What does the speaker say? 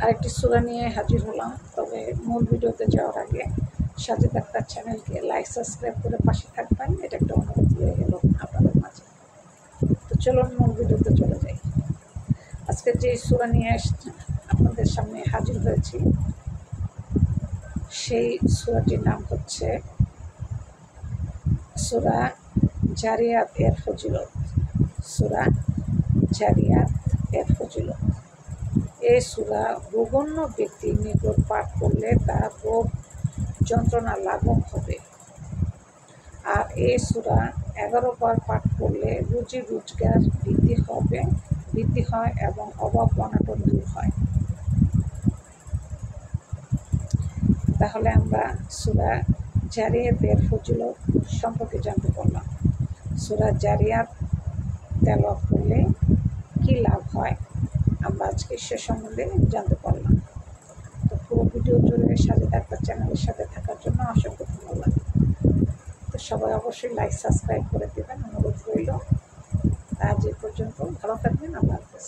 আরেকটি সূরা নিয়ে হাজির হলাম। তবে মূল ভিডিওতে যাওয়ার আগে সাজেদ আক্তার চ্যানেলকে লাইক সাবস্ক্রাইব করে পাশে থাকবেন, এটা একটা অনুরোধ রয়ে গেল আপনাদের মাঝে। তো চলুন মূল ভিডিওতে চলে যাই। আজকে যে সূরা নিয়ে আপনাদের সামনে হাজির হয়েছি সেই সূরাটির নাম হচ্ছে সূরা জারিয়াত এর ফজিলত। সূরা জারিয়াত এর ফজিলত। এই সূরা বরেণ্য ব্যক্তির নিকট পাঠ করলে তার রোগ যন্ত্রণা লাঘব হবে। আর এই সূরা 11 বার পাঠ করলে রুজি রোজগার বৃদ্ধি হয় এবং অভাব অনটন দূর হয়। তাহলে আমরা সূরা জারিয়াতের ফজিলত সম্পর্কে জানতে পারলাম। সূরা জারিয়াত তেলাওয়াত করলে কী লাভ হয় আমরা আজকে সে সম্বন্ধে জানতে পারলাম। তো পুরো ভিডিও জুড়ে সাজেদ আক্তার চ্যানেলের সাথে থাকার জন্য অসংখ্য ধন্যবাদ। তো সবাই অবশ্যই লাইক সাবস্ক্রাইব করে দেবেন, অনুরোধ রইল। আজ এ পর্যন্ত, ভালো থাকবেন, আল্লাহ হাফেজ।